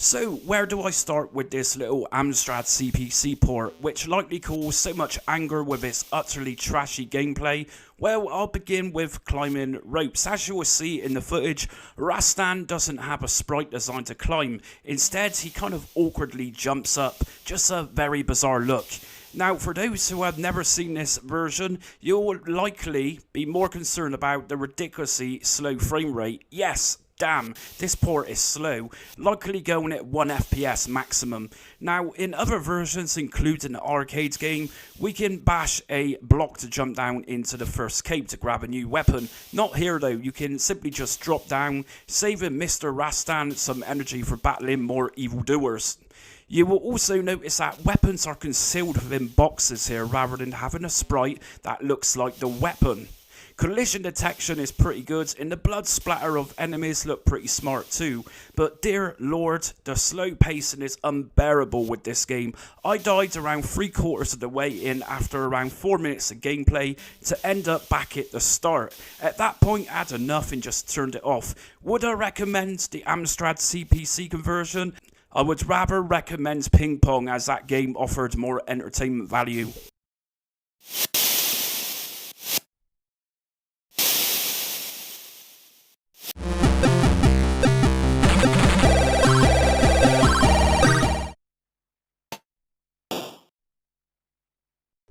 So where do I start with this little Amstrad CPC port, which likely caused so much anger with its utterly trashy gameplay? Well, I'll begin with climbing ropes. As you will see in the footage, Rastan doesn't have a sprite designed to climb. Instead, he kind of awkwardly jumps up. Just a very bizarre look. Now, for those who have never seen this version, you'll likely be more concerned about the ridiculously slow frame rate. Yes, damn, this port is slow, likely going at 1 FPS maximum. Now, in other versions, including the arcade game, we can bash a block to jump down into the first cape to grab a new weapon. Not here though, you can simply just drop down, saving Mr. Rastan some energy for battling more evildoers. You will also notice that weapons are concealed within boxes here rather than having a sprite that looks like the weapon. Collision detection is pretty good, and the blood splatter of enemies look pretty smart too. But dear lord, the slow pacing is unbearable with this game. I died around 3/4 of the way in after around 4 minutes of gameplay to end up back at the start. At that point I had enough and just turned it off. Would I recommend the Amstrad CPC conversion? I would rather recommend Ping Pong, as that game offered more entertainment value.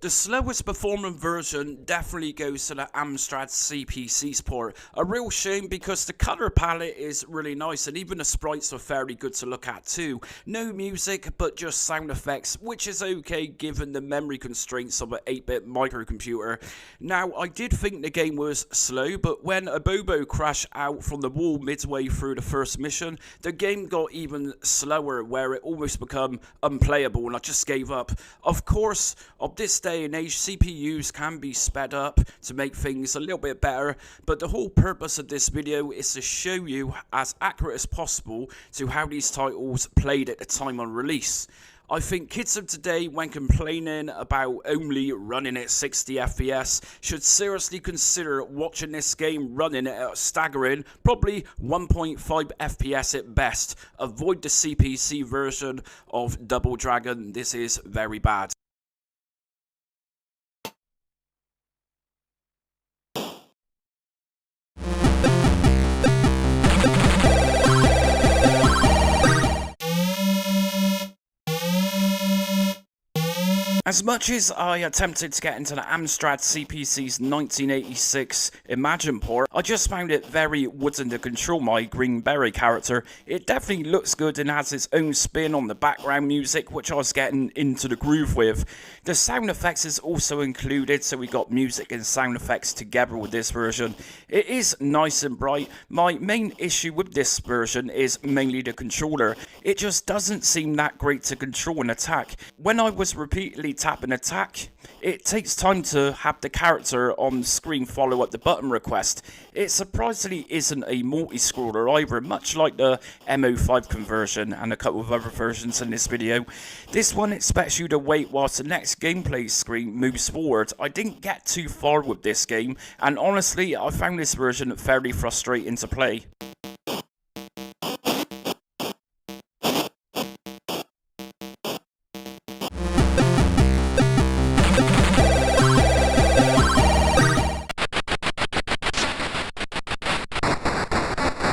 The slowest performing version definitely goes to the Amstrad CPC port. A real shame because the colour palette is really nice and even the sprites are fairly good to look at too. No music but just sound effects, which is okay given the memory constraints of an 8-bit microcomputer. Now, I did think the game was slow, but when a Bobo crashed out from the wall midway through the first mission, the game got even slower where it almost became unplayable and I just gave up. Of course, of this day and age, CPUs can be sped up to make things a little bit better, but the whole purpose of this video is to show you as accurate as possible to how these titles played at the time of release. I think kids of today, when complaining about only running at 60 FPS, should seriously consider watching this game running at a staggering, probably 1.5 FPS at best. Avoid the CPC version of Double Dragon, this is very bad. As much as I attempted to get into the Amstrad CPC's 1986 Imagine port, I just found it very wooden to control my Green Beret character. It definitely looks good and has its own spin on the background music, which I was getting into the groove with. The sound effects is also included, so we got music and sound effects together with this version. It is nice and bright. My main issue with this version is mainly the controller. It just doesn't seem that great to control and attack. When I was repeatedly tap and attack, it takes time to have the character on screen follow up the button request. It surprisingly isn't a multi-scroller either, much like the MO5 conversion and a couple of other versions in this video. This one expects you to wait whilst the next gameplay screen moves forward. I didn't get too far with this game, and honestly I found this version fairly frustrating to play.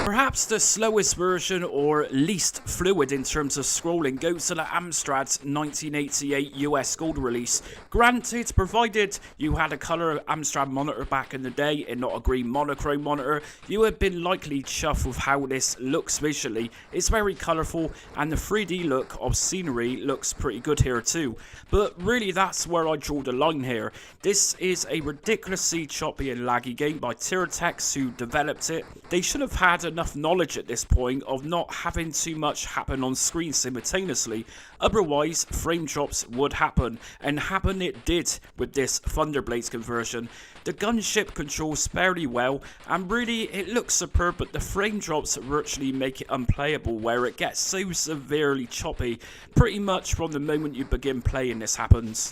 Perhaps the slowest version or least fluid in terms of scrolling goes to the Amstrad's 1988 US Gold release. Granted, provided you had a colour Amstrad monitor back in the day and not a green monochrome monitor, you would have been likely chuffed with how this looks visually. It's very colourful and the 3D look of scenery looks pretty good here too. But really that's where I draw the line here. This is a ridiculously choppy and laggy game by Tiratex who developed it. They should have had enough knowledge at this point of not having too much happen on screen simultaneously, otherwise frame drops would happen, and happen it did with this Thunderblades conversion. The gunship controls fairly well and really it looks superb, but the frame drops virtually make it unplayable where it gets so severely choppy. Pretty much from the moment you begin playing this happens.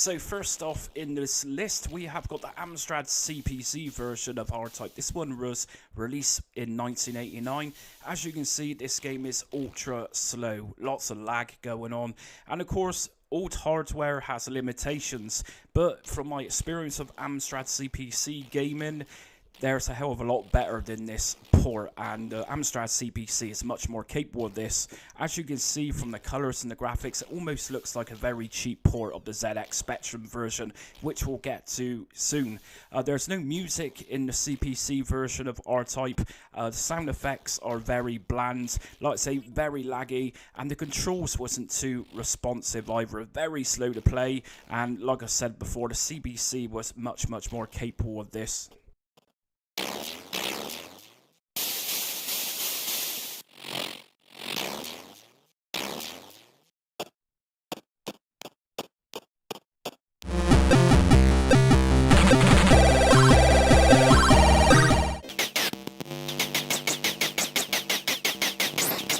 So first off in this list, we have got the Amstrad CPC version of R-Type. This one was released in 1989. As you can see, this game is ultra slow, lots of lag going on, and of course, old hardware has limitations, but from my experience of Amstrad CPC gaming, there's a hell of a lot better than this port, and Amstrad CPC is much more capable of this. As you can see from the colours and the graphics, it almost looks like a very cheap port of the ZX Spectrum version, which we'll get to soon. There's no music in the CPC version of R-Type. The sound effects are very bland, like I say, very laggy, and the controls wasn't too responsive either. Very slow to play, and like I said before, the CPC was much more capable of this.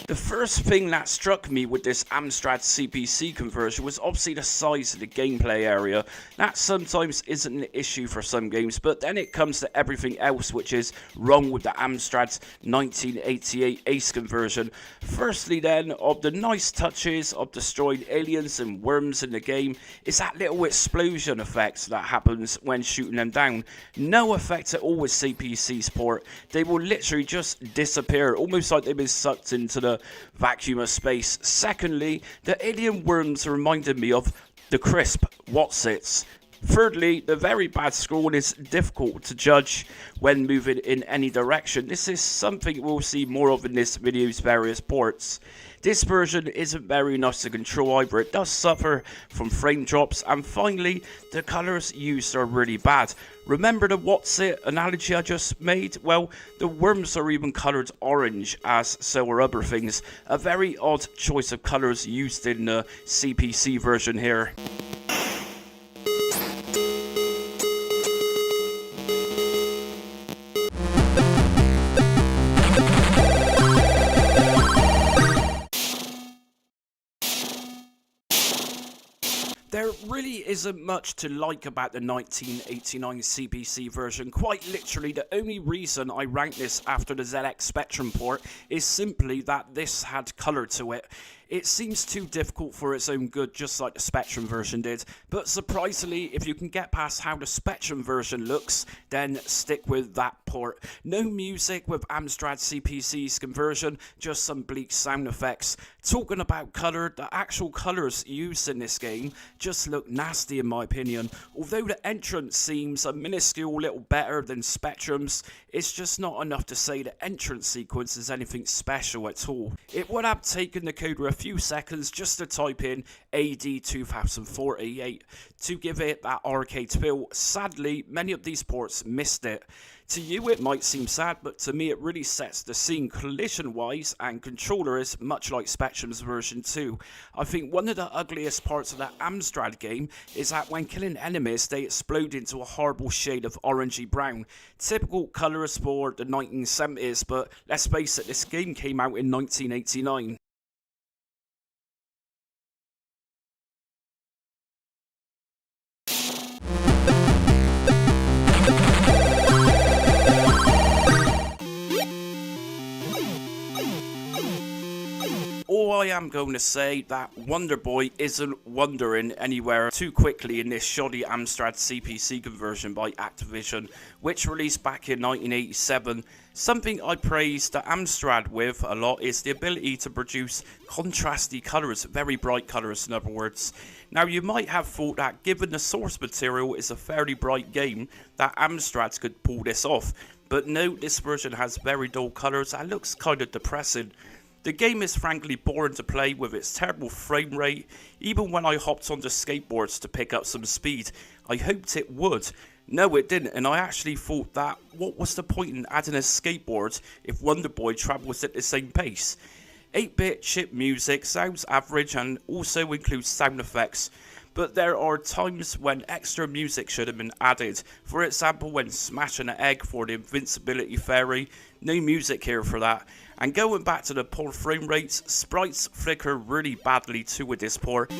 The first thing that struck me with this Amstrad CPC conversion was obviously the size of the gameplay area. That sometimes isn't an issue for some games, but then it comes to everything else which is wrong with the Amstrad's 1988 Ace conversion. Firstly then, of the nice touches of destroying aliens and worms in the game, is that little explosion effect that happens when shooting them down. No effect at all with CPC's port. They will literally just disappear, almost like they've been sucked into the vacuum of space. Secondly, the alien worms reminded me of the crisp Wotsits. Thirdly, the very bad scrolling is difficult to judge when moving in any direction. This is something we'll see more of in this video's various ports. This version isn't very nice to control either. It does suffer from frame drops, and finally, the colours used are really bad. Remember the Wotsit analogy I just made? Well, the worms are even coloured orange, as so are other things. A very odd choice of colours used in the CPC version here. There really isn't much to like about the 1989 CPC version. Quite literally, the only reason I rank this after the ZX Spectrum port is simply that this had colour to it. It seems too difficult for its own good, just like the Spectrum version did. But surprisingly, if you can get past how the Spectrum version looks, then stick with that port. No music with Amstrad CPC's conversion, just some bleak sound effects. Talking about colour, the actual colours used in this game just look nasty in my opinion. Although the entrance seems a minuscule little better than Spectrum's, it's just not enough to say the entrance sequence is anything special at all. It would have taken the coder a few seconds just to type in AD 2048 to give it that arcade feel. Sadly, many of these ports missed it. To you it might seem sad, but to me it really sets the scene collision wise, and controller is much like Spectrum's version 2. I think one of the ugliest parts of that Amstrad game is that when killing enemies they explode into a horrible shade of orangey brown. Typical colours for the 1970s, but let's face it, this game came out in 1989. All I am going to say that Wonder Boy isn't wandering anywhere too quickly in this shoddy Amstrad CPC conversion by Activision, which released back in 1987. Something I praise the Amstrad with a lot is the ability to produce contrasty colours, very bright colours in other words. Now you might have thought that given the source material is a fairly bright game, that Amstrad could pull this off, but no, this version has very dull colours and looks kind of depressing. The game is frankly boring to play with its terrible frame rate. Even when I hopped onto skateboards to pick up some speed, I hoped it would. No, it didn't, and I actually thought that what was the point in adding a skateboard if Wonder Boy travels at the same pace? 8-bit chip music sounds average and also includes sound effects, but there are times when extra music should have been added. For example, when smashing an egg for the invincibility fairy, no music here for that. And going back to the poor frame rates, sprites flicker really badly too with this port.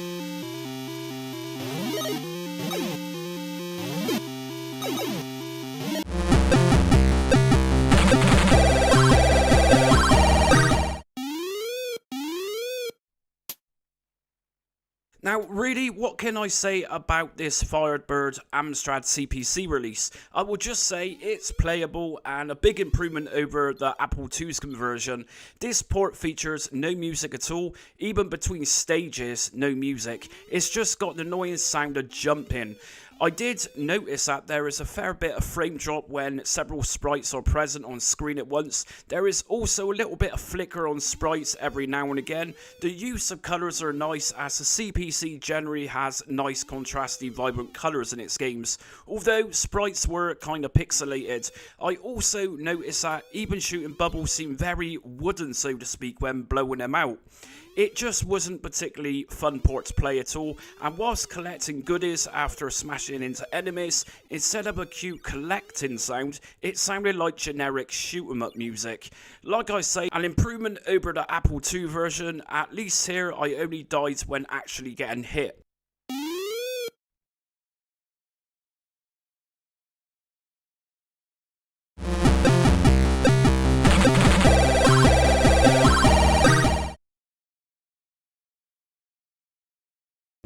Now, really, what can I say about this Firebird Amstrad CPC release? I will just say it's playable and a big improvement over the Apple II's conversion. This port features no music at all, even between stages, no music. It's just got the annoying sound of jumping. I did notice that there is a fair bit of frame drop when several sprites are present on screen at once. There is also a little bit of flicker on sprites every now and again. The use of colours are nice, as the CPC generally has nice contrasty vibrant colours in its games, although sprites were kind of pixelated. I also noticed that even shooting bubbles seem very wooden, so to speak, when blowing them out. It just wasn't particularly fun port to play at all, and whilst collecting goodies after smashing into enemies, instead of a cute collecting sound, it sounded like generic shoot 'em up music. Like I say, an improvement over the Apple II version. At least here I only died when actually getting hit.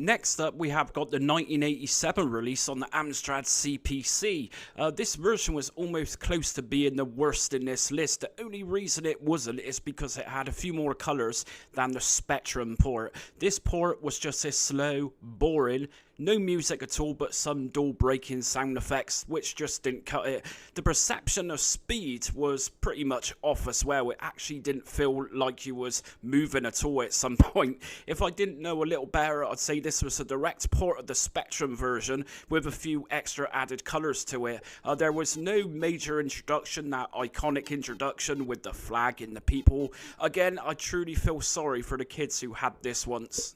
Next up, we have got the 1987 release on the Amstrad CPC. This version was almost close to being the worst in this list. The only reason it wasn't is because it had a few more colours than the Spectrum port. This port was just as slow, boring, no music at all, but some dull breaking sound effects, which just didn't cut it. The perception of speed was pretty much off as well. It actually didn't feel like you was moving at all at some point. If I didn't know a little better, I'd say this was a direct port of the Spectrum version with a few extra added colours to it. There was no major introduction, that iconic introduction with the flag and the people. Again, I truly feel sorry for the kids who had this once.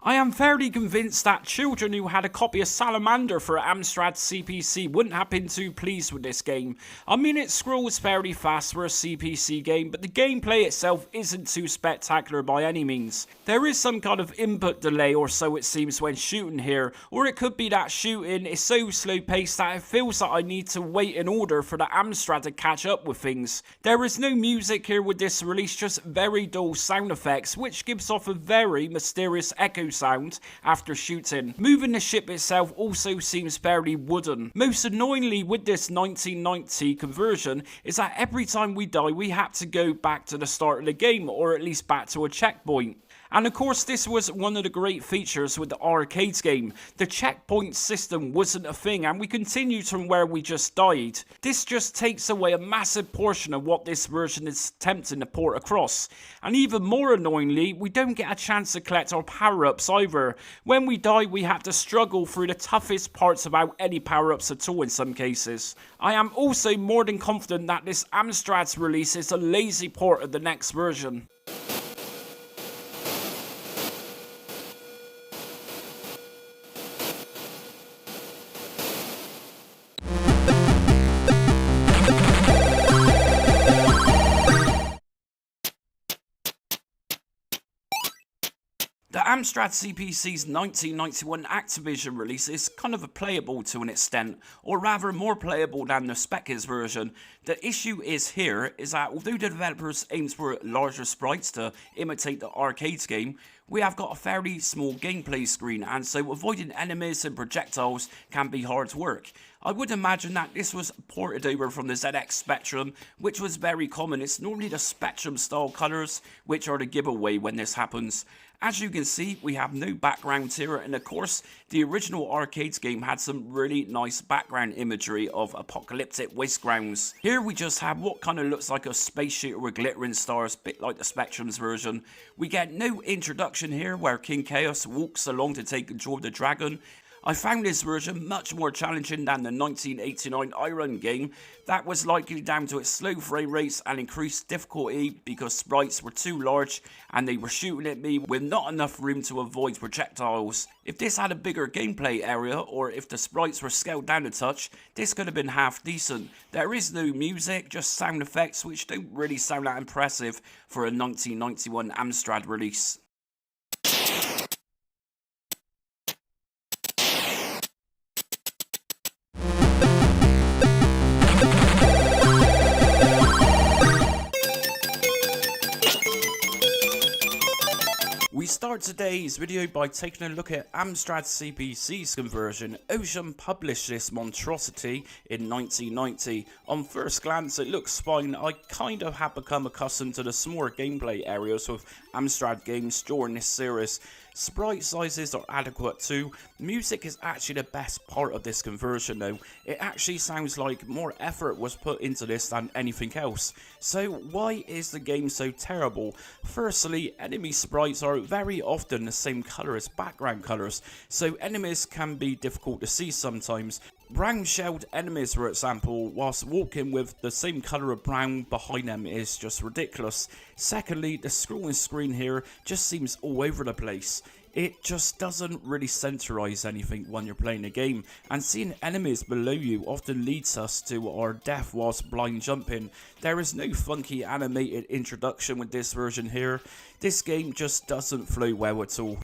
I am fairly convinced that children who had a copy of Salamander for Amstrad CPC wouldn't have been too pleased with this game. I mean, it scrolls fairly fast for a CPC game, but the gameplay itself isn't too spectacular by any means. There is some kind of input delay or so it seems when shooting here, or it could be that shooting is so slow paced that it feels that I need to wait in order for the Amstrad to catch up with things. There is no music here with this release, just very dull sound effects, which gives off a very mysterious echo sound after shooting. Moving the ship itself also seems fairly wooden. Most annoyingly with this 1990 conversion is that every time we die we have to go back to the start of the game, or at least back to a checkpoint. And of course, this was one of the great features with the arcade game. The checkpoint system wasn't a thing, and we continued from where we just died. This just takes away a massive portion of what this version is attempting to port across. And even more annoyingly, we don't get a chance to collect our power-ups either. When we die, we have to struggle through the toughest parts without any power-ups at all in some cases. I am also more than confident that this Amstrad's release is a lazy port of the next version. The Amstrad CPC's 1991 Activision release is kind of a playable to an extent, or rather more playable than the Spec's version. The issue is here is that although the developers aimed for larger sprites to imitate the arcades game, we have got a fairly small gameplay screen, and so avoiding enemies and projectiles can be hard work. I would imagine that this was ported over from the ZX Spectrum, which was very common. It's normally the Spectrum style colours which are the giveaway when this happens. As you can see, we have no background here, and of course, the original arcades game had some really nice background imagery of apocalyptic wastegrounds. Here we just have what kind of looks like a space shooter with glittering stars, bit like the Spectrum's version. We get no introduction here where King Chaos walks along to take control of the dragon. I found this version much more challenging than the 1989 OutRun game. That was likely down to its slow frame rates and increased difficulty because sprites were too large and they were shooting at me with not enough room to avoid projectiles. If this had a bigger gameplay area, or if the sprites were scaled down a touch, this could have been half decent. There is no music, just sound effects which don't really sound that impressive for a 1991 Amstrad release. start today's video by taking a look at Amstrad CPC's conversion. Ocean published this monstrosity in 1990. On first glance it looks fine. I kind of have become accustomed to the smaller gameplay areas with Amstrad games during this series. Sprite sizes are adequate too. Music is actually the best part of this conversion though. It actually sounds like more effort was put into this than anything else. So why is the game so terrible? Firstly, enemy sprites are very often the same colour as background colours, so enemies can be difficult to see sometimes. Brown shelled enemies, for example, whilst walking with the same colour of brown behind them is just ridiculous. Secondly, the scrolling screen here just seems all over the place. It just doesn't really centralise anything when you're playing a game, and seeing enemies below you often leads us to our death whilst blind jumping. There is no funky animated introduction with this version here. This game just doesn't flow well at all.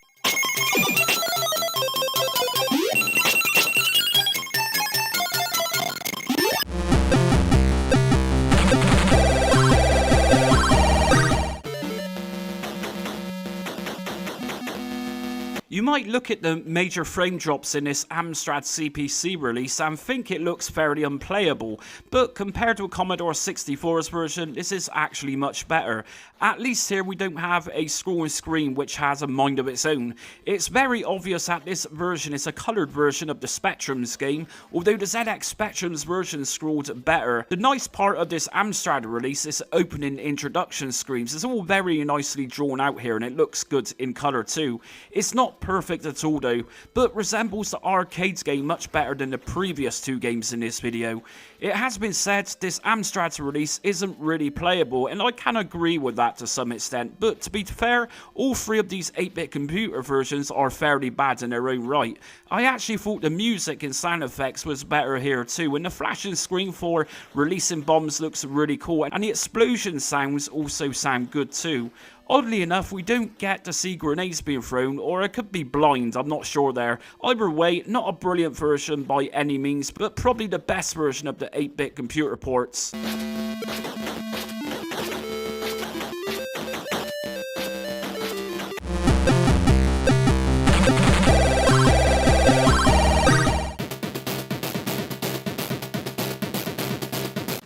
You might look at the major frame drops in this Amstrad CPC release and think it looks fairly unplayable, but compared to a Commodore 64's version, this is actually much better. At least here we don't have a scrolling screen which has a mind of its own. It's very obvious that this version is a coloured version of the Spectrum's game, although the ZX Spectrum's version scrolled better. The nice part of this Amstrad release is opening introduction screens. It's all very nicely drawn out here and it looks good in colour too. It's not perfect at all though, but resembles the arcades game much better than the previous two games in this video. It has been said this Amstrad's release isn't really playable, and I can agree with that to some extent, but to be fair, all three of these 8-bit computer versions are fairly bad in their own right. I actually thought the music and sound effects was better here too, and the flashing screen for releasing bombs looks really cool, and the explosion sounds also sound good too. Oddly enough, we don't get to see grenades being thrown, or it could be blind, I'm not sure there. Either way, not a brilliant version by any means, but probably the best version of the 8-bit computer ports.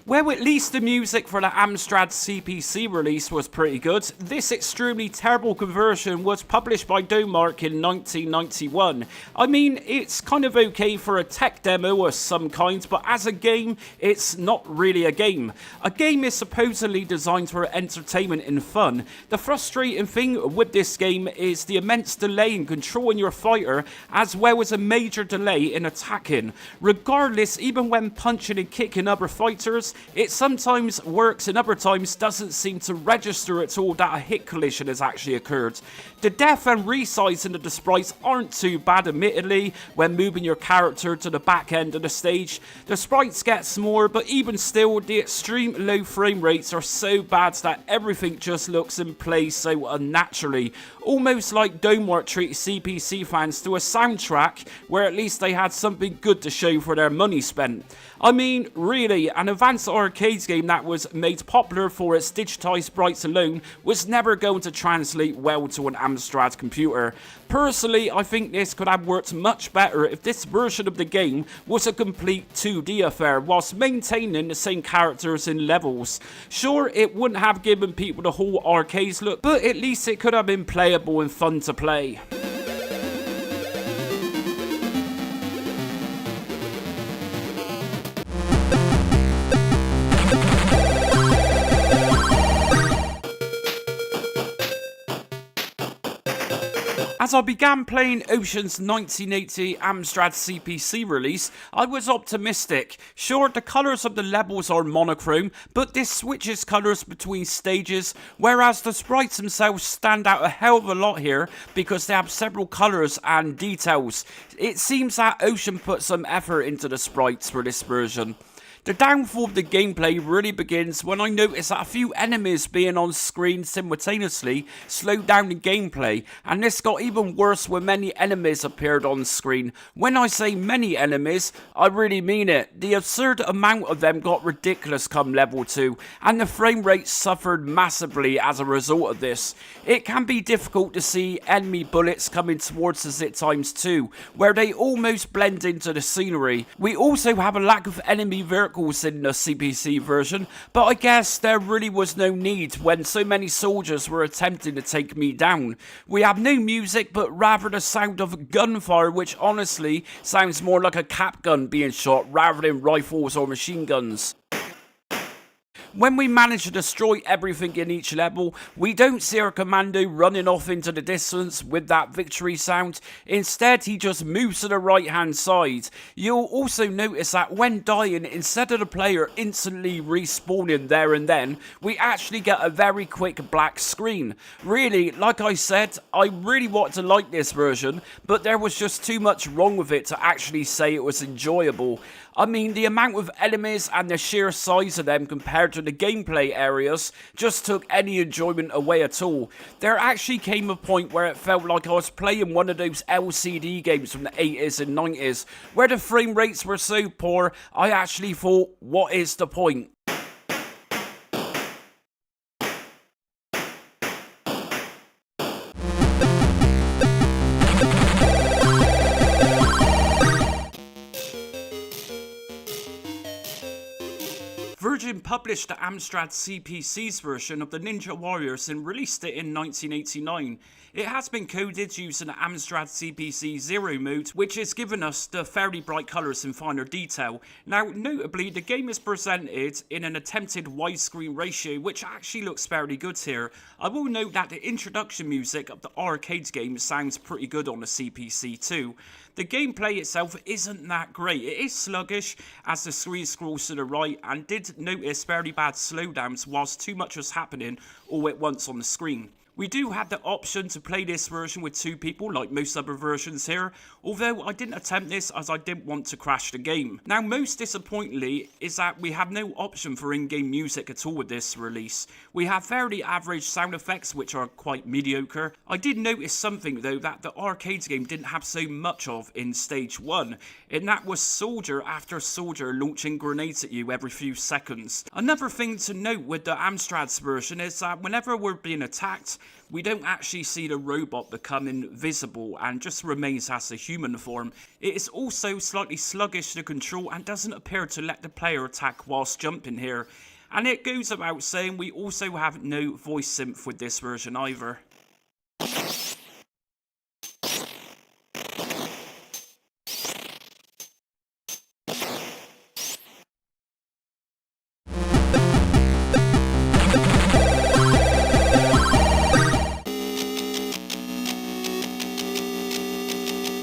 Well, at least the music for the Amstrad CPC release was pretty good. This extremely terrible conversion was published by Narc in 1991. I mean, it's kind of okay for a tech demo of some kind, but as a game, it's not really a game. A game is supposedly designed for entertainment and fun. The frustrating thing with this game is the immense delay in controlling your fighter, as well as a major delay in attacking. Regardless, even when punching and kicking other fighters, it sometimes works and other times doesn't seem to register at all that a hit collision has actually occurred. The depth and resizing of the sprites aren't too bad admittedly when moving your character to the back end of the stage. The sprites get smaller, but even still the extreme low frame rates are so bad that everything just looks and plays so unnaturally. Almost like Narc treated CPC fans to a soundtrack where at least they had something good to show for their money spent. I mean, really, an advanced arcades game that was made popular for its digitized sprites alone was never going to translate well to an Amstrad computer. Personally, I think this could have worked much better if this version of the game was a complete 2D affair whilst maintaining the same characters and levels. Sure, it wouldn't have given people the whole arcades look, but at least it could have been playable and fun to play. As I began playing Ocean's 1980 Amstrad CPC release, I was optimistic. Sure, the colours of the levels are monochrome, but this switches colours between stages, whereas the sprites themselves stand out a hell of a lot here because they have several colours and details. It seems that Ocean put some effort into the sprites for this version. The downfall of the gameplay really begins when I noticed that a few enemies being on screen simultaneously slowed down the gameplay, and this got even worse when many enemies appeared on screen. When I say many enemies, I really mean it. The absurd amount of them got ridiculous come level 2, and the frame rate suffered massively as a result of this. It can be difficult to see enemy bullets coming towards us at times too, where they almost blend into the scenery. We also have a lack of enemy vehicles in the CPC version, but I guess there really was no need when so many soldiers were attempting to take me down. We have no music, but rather the sound of gunfire, which honestly sounds more like a cap gun being shot rather than rifles or machine guns. When we manage to destroy everything in each level, we don't see our commando running off into the distance with that victory sound. Instead, he just moves to the right hand side. You'll also notice that when dying, instead of the player instantly respawning there and then, we actually get a very quick black screen. Really, like I said, I really wanted to like this version, but there was just too much wrong with it to actually say it was enjoyable. I mean, the amount of enemies and the sheer size of them compared to the gameplay areas just took any enjoyment away at all. There actually came a point where it felt like I was playing one of those LCD games from the 80s and 90s, where the frame rates were so poor, I actually thought, what is the point? Virgin published the Amstrad CPC's version of the Ninja Warriors and released it in 1989. It has been coded using the Amstrad CPC 0 mode, which has given us the fairly bright colours and finer detail. Now, notably, the game is presented in an attempted widescreen ratio, which actually looks fairly good here. I will note that the introduction music of the arcade game sounds pretty good on the CPC too. The gameplay itself isn't that great. It is sluggish as the screen scrolls to the right, and did notice fairly bad slowdowns whilst too much was happening all at once on the screen. We do have the option to play this version with 2 people like most other versions here, although I didn't attempt this as I didn't want to crash the game. Now, most disappointingly is that we have no option for in-game music at all with this release. We have fairly average sound effects which are quite mediocre. I did notice something though that the arcade game didn't have so much of in stage 1, and that was soldier after soldier launching grenades at you every few seconds. Another thing to note with the Amstrad's version is that whenever we're being attacked, we don't actually see the robot become invisible and just remains as a human form. It is also slightly sluggish to control and doesn't appear to let the player attack whilst jumping here. And it goes without saying we also have no voice synth with this version either.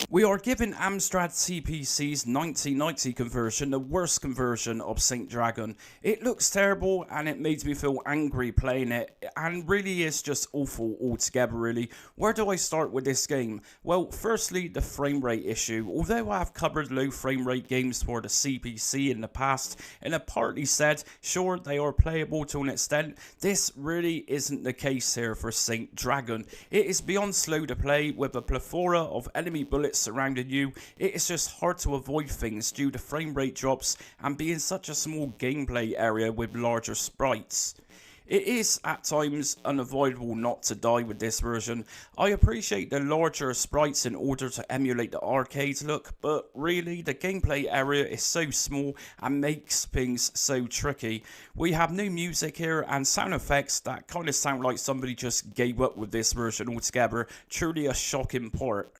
We are giving Amstrad CPC's 1990 conversion the worst conversion of Saint Dragon. It looks terrible and it makes me feel angry playing it, and really is just awful altogether really. Where do I start with this game? Well, firstly, the frame rate issue. Although I have covered low frame rate games for the CPC in the past, and have partly said, sure, they are playable to an extent, this really isn't the case here for Saint Dragon. It is beyond slow to play with a plethora of enemy bullets surrounding you. It is just hard to avoid things due to frame rate drops and being such a small gameplay area with larger sprites. It is at times unavoidable not to die with this version. I appreciate the larger sprites in order to emulate the arcade look, but really the gameplay area is so small and makes things so tricky. We have no music here and sound effects that kind of sound like somebody just gave up with this version altogether. Truly a shocking port.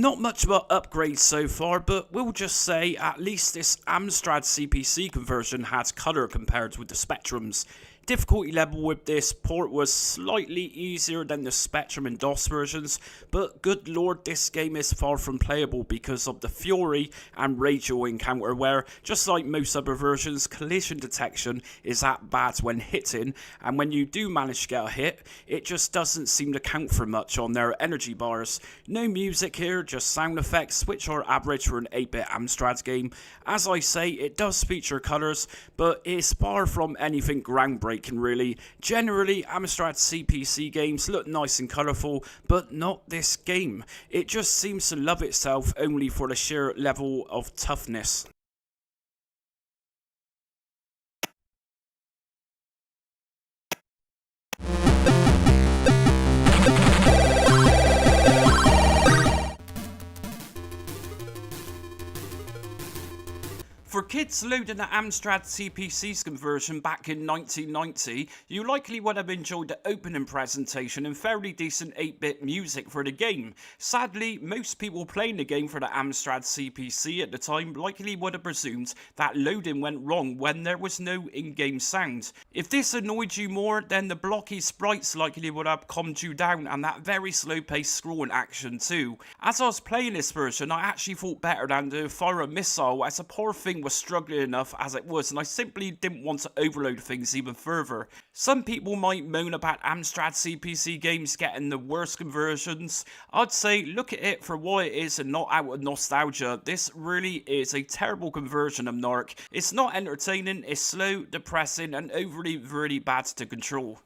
Not much of an upgrade so far, but we'll just say at least this Amstrad CPC conversion has colour compared with the Spectrums. difficulty level with this port was slightly easier than the Spectrum and DOS versions, but good lord, this game is far from playable because of the Fury and radio encounter, where, just like most other versions, collision detection is that bad when hitting, and when you do manage to get a hit, it just doesn't seem to count for much on their energy bars. No music here, just sound effects, which are average for an 8-bit Amstrad game. As I say, it does feature colours, but it's far from anything groundbreaking really. Generally, Amstrad CPC games look nice and colourful, but not this game. It just seems to love itself only for the sheer level of toughness. For kids loading the Amstrad CPC's conversion back in 1990, you likely would have enjoyed the opening presentation and fairly decent 8-bit music for the game. Sadly, most people playing the game for the Amstrad CPC at the time likely would have presumed that loading went wrong when there was no in-game sound. If this annoyed you more, then the blocky sprites likely would have calmed you down, and that very slow-paced scrolling action too. As I was playing this version, I actually thought better than the fire a missile, as a poor thing was struggling enough as it was, and I simply didn't want to overload things even further. Some people might moan about Amstrad CPC games getting the worst conversions. I'd say look at it for what it is and not out of nostalgia. This really is a terrible conversion of Narc. It's not entertaining, it's slow, depressing, and overly really bad to control.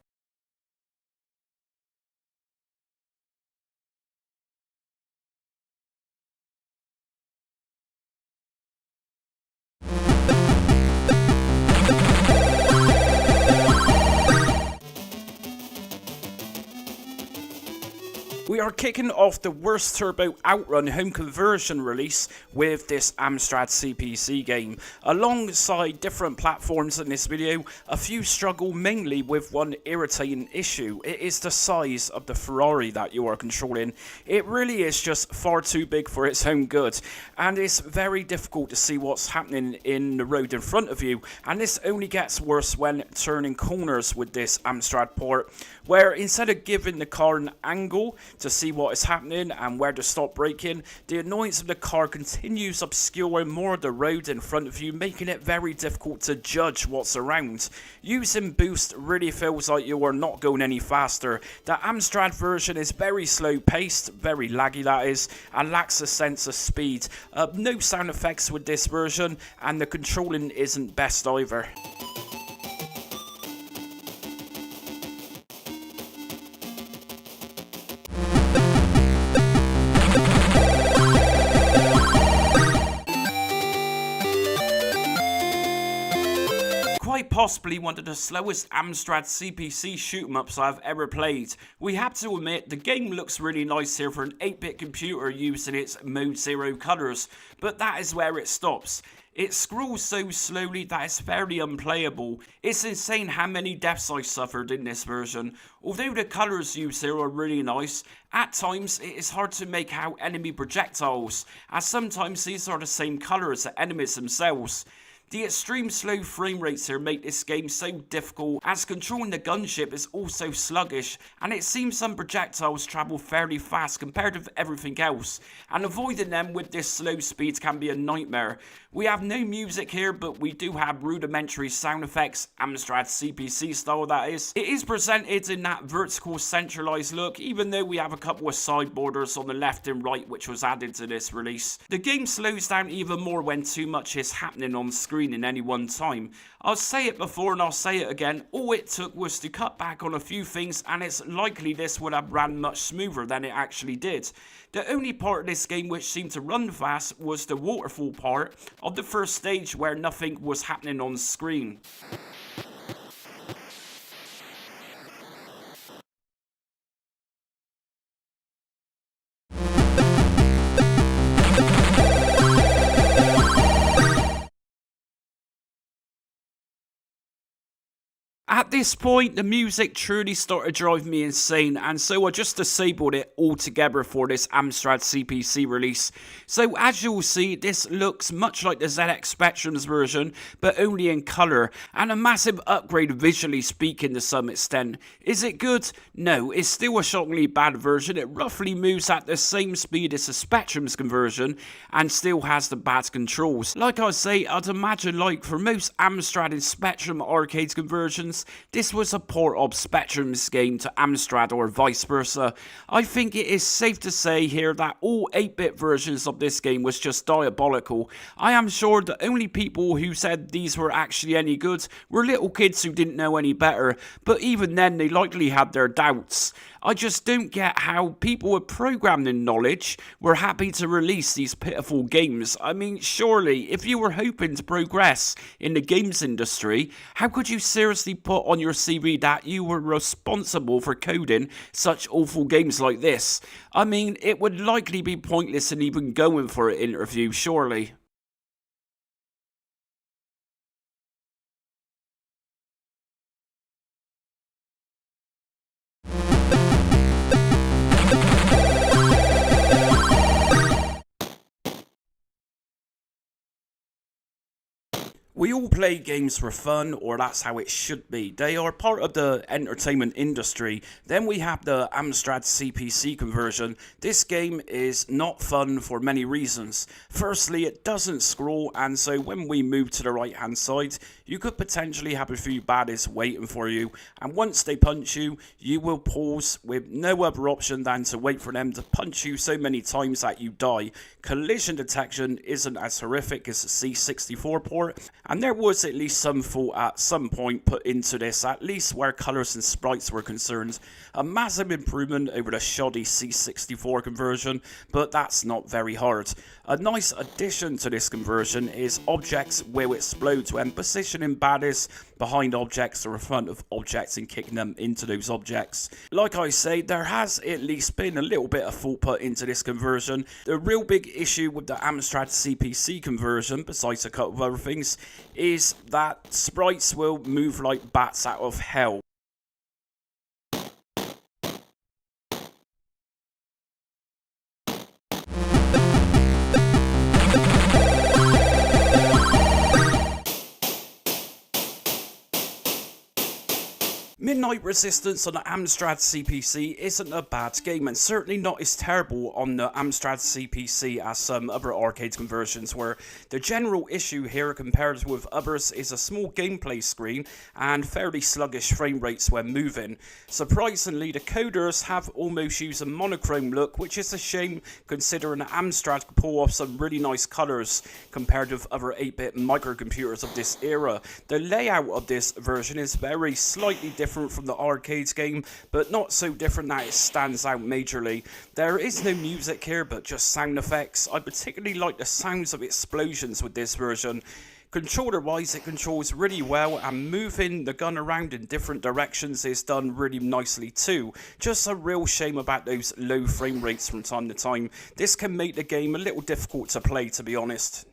We are kicking off the worst turbo OutRun home conversion release with this Amstrad CPC game. Alongside different platforms in this video, a few struggle mainly with one irritating issue. It is the size of the Ferrari that you are controlling. It really is just far too big for its own good, and it's very difficult to see what's happening in the road in front of you, and this only gets worse when turning corners with this Amstrad port, where instead of giving the car an angle to see what is happening and where to stop braking, the annoyance of the car continues obscuring more of the road in front of you, making it very difficult to judge what's around. Using boost really feels like you are not going any faster. The Amstrad version is very slow paced, very laggy that is, and lacks a sense of speed. No sound effects with this version, and the controlling isn't best either. Quite possibly one of the slowest Amstrad CPC shoot-em-ups I've ever played. We have to admit, the game looks really nice here for an 8-bit computer using its Mode 0 colours, but that is where it stops. It scrolls so slowly that it's fairly unplayable. It's insane how many deaths I suffered in this version. Although the colours used here are really nice, at times it is hard to make out enemy projectiles, as sometimes these are the same colour as the enemies themselves. The extreme slow frame rates here make this game so difficult, as controlling the gunship is also sluggish, and it seems some projectiles travel fairly fast compared with everything else, and avoiding them with this slow speed can be a nightmare. We have no music here, but we do have rudimentary sound effects, Amstrad CPC style that is. It is presented in that vertical centralized look, even though we have a couple of side borders on the left and right which was added to this release. The game slows down even more when too much is happening on screen in any one time. I'll say it before and I'll say it again, all it took was to cut back on a few things, and it's likely this would have ran much smoother than it actually did. The only part of this game which seemed to run fast was the waterfall part of the first stage, where nothing was happening on screen. At this point, the music truly started to drive me insane, and so I just disabled it altogether for this Amstrad CPC release. So as you'll see, this looks much like the ZX Spectrum's version, but only in colour, and a massive upgrade visually speaking to some extent. Is it good? No, it's still a shockingly bad version. It roughly moves at the same speed as the Spectrum's conversion, and still has the bad controls. Like I say, I'd imagine like for most Amstrad and Spectrum arcade conversions, this was a port of Spectrum's game to Amstrad or vice versa. I think it is safe to say here that all 8-bit versions of this game was just diabolical. I am sure the only people who said these were actually any good were little kids who didn't know any better, but even then they likely had their doubts. I just don't get how people with programming knowledge were happy to release these pitiful games. I mean, surely, if you were hoping to progress in the games industry, how could you seriously put on your CV that you were responsible for coding such awful games like this? I mean, it would likely be pointless in even going for an interview, surely. We all play games for fun, or that's how it should be. They are part of the entertainment industry. Then we have the Amstrad CPC conversion. This game is not fun for many reasons. Firstly, it doesn't scroll, and so when we move to the right hand side, you could potentially have a few baddies waiting for you. And once they punch you, you will pause with no other option than to wait for them to punch you so many times that you die. Collision detection isn't as horrific as the C64 port, and there was at least some thought at some point put into this, at least where colours and sprites were concerned. A massive improvement over the shoddy C64 conversion, but that's not very hard. A nice addition to this conversion is objects will explode when positioning baddies behind objects or in front of objects and kicking them into those objects. Like I say, there has at least been a little bit of thought put into this conversion. The real big issue with the Amstrad CPC conversion, besides a couple of other things, is that sprites will move like bats out of hell. Midnight Resistance on the Amstrad CPC isn't a bad game, and certainly not as terrible on the Amstrad CPC as some other arcade conversions were. The general issue here compared with others is a small gameplay screen and fairly sluggish frame rates when moving. Surprisingly, the coders have almost used a monochrome look, which is a shame considering the Amstrad could pull off some really nice colours compared with other 8-bit microcomputers of this era. The layout of this version is very slightly different from the arcade game, but not so different that it stands out majorly. There is no music here, but just sound effects. I particularly like the sounds of explosions with this version. Controller wise, it controls really well, and moving the gun around in different directions is done really nicely too. Just a real shame about those low frame rates from time to time. This can make the game a little difficult to play, to be honest.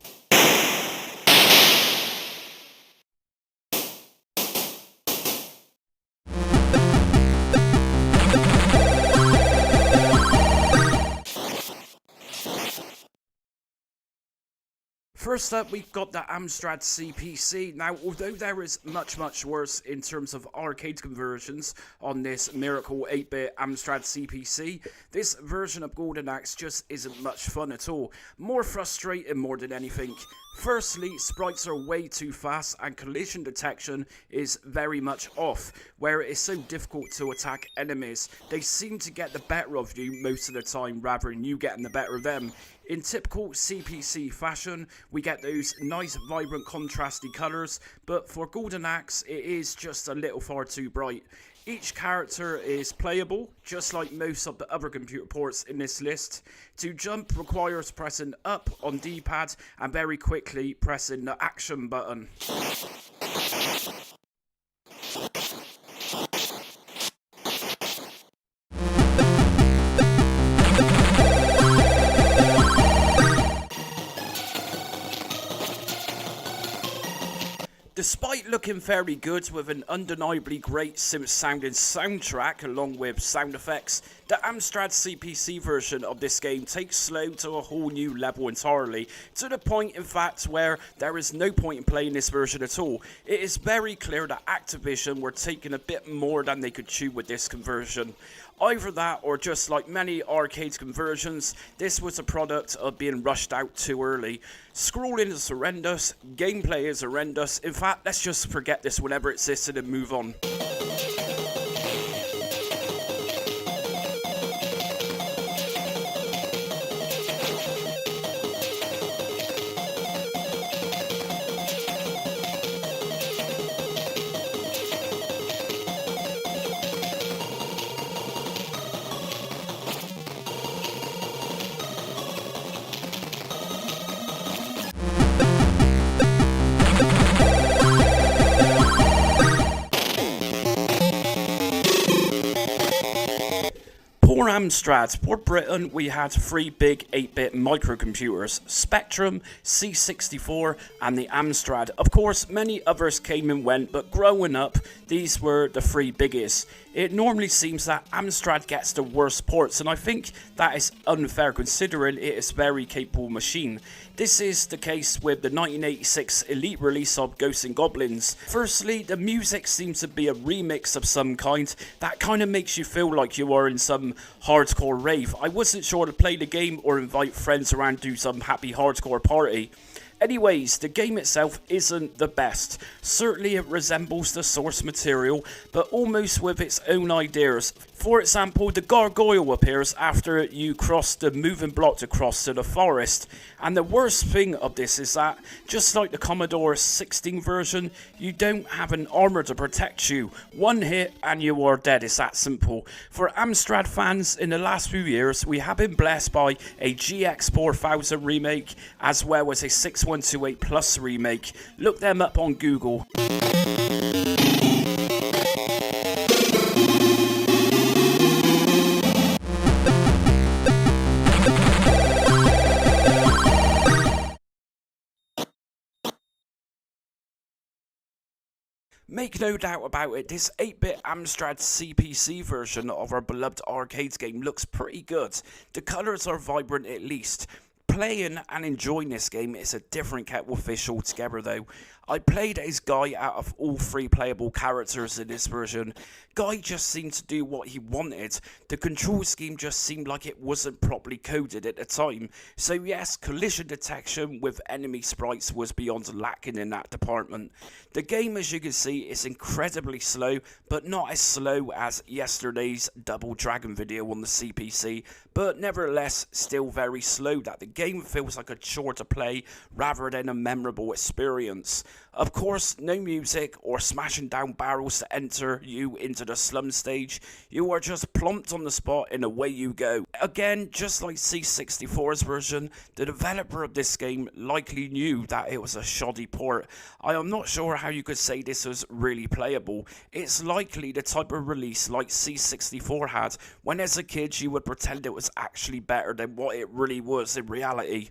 First up, we've got the Amstrad CPC. Now, although there is much worse in terms of arcade conversions on this miracle 8-bit Amstrad CPC, this version of Golden Axe just isn't much fun at all. More frustrating more than anything. Firstly, sprites are way too fast and collision detection is very much off, where it is so difficult to attack enemies. They seem to get the better of you most of the time rather than you getting the better of them. In typical CPC fashion, we get those nice vibrant contrasty colours, but for Golden Axe it is just a little far too bright. Each character is playable, just like most of the other computer ports in this list. To jump requires pressing up on D-pad and very quickly pressing the action button. Despite looking very good with an undeniably great synth sounding soundtrack along with sound effects. The Amstrad CPC version of this game takes slow to a whole new level entirely, to the point in fact where there is no point in playing this version at all. It is very clear that Activision were taking a bit more than they could chew with this conversion. Either that or just like many arcade conversions, this was a product of being rushed out too early. Scrolling is horrendous, gameplay is horrendous. In fact, let's just forget this whenever it existed and move on. For Amstrad, for Britain, we had three big 8-bit microcomputers, Spectrum, C64 and the Amstrad. Of course, many others came and went, but growing up, these were the three biggest. It normally seems that Amstrad gets the worst ports, and I think that is unfair considering it is a very capable machine. This is the case with the 1986 Elite release of Ghosts and Goblins. Firstly, the music seems to be a remix of some kind that kind of makes you feel like you are in some hardcore rave. I wasn't sure to play the game or invite friends around to do some happy hardcore party. Anyways, the game itself isn't the best. Certainly it resembles the source material, but almost with its own ideas. For example, the gargoyle appears after you cross the moving block to cross to the forest. And the worst thing of this is that, just like the Commodore 16 version, you don't have an armor to protect you. One hit and you are dead, it's that simple. For Amstrad fans, in the last few years, we have been blessed by a GX4000 remake, as well as a 6128 Plus remake. Look them up on Google. Make no doubt about it, this 8-bit Amstrad CPC version of our beloved arcade game looks pretty good. The colours are vibrant at least. Playing and enjoying this game is a different kettle of fish altogether though. I played as Guy out of all three playable characters in this version. Guy just seemed to do what he wanted. The control scheme just seemed like it wasn't properly coded at the time. So yes, collision detection with enemy sprites was beyond lacking in that department. The game, as you can see, is incredibly slow, but not as slow as yesterday's Double Dragon video on the CPC, but nevertheless still very slow that the game feels like a chore to play rather than a memorable experience. Of course, no music or smashing down barrels to enter you into the slum stage. You are just plonked on the spot and away you go. Again, just like C64's version, the developer of this game likely knew that it was a shoddy port. I am not sure how you could say this was really playable. It's likely the type of release like C64 had, when as a kid you would pretend it was actually better than what it really was in reality.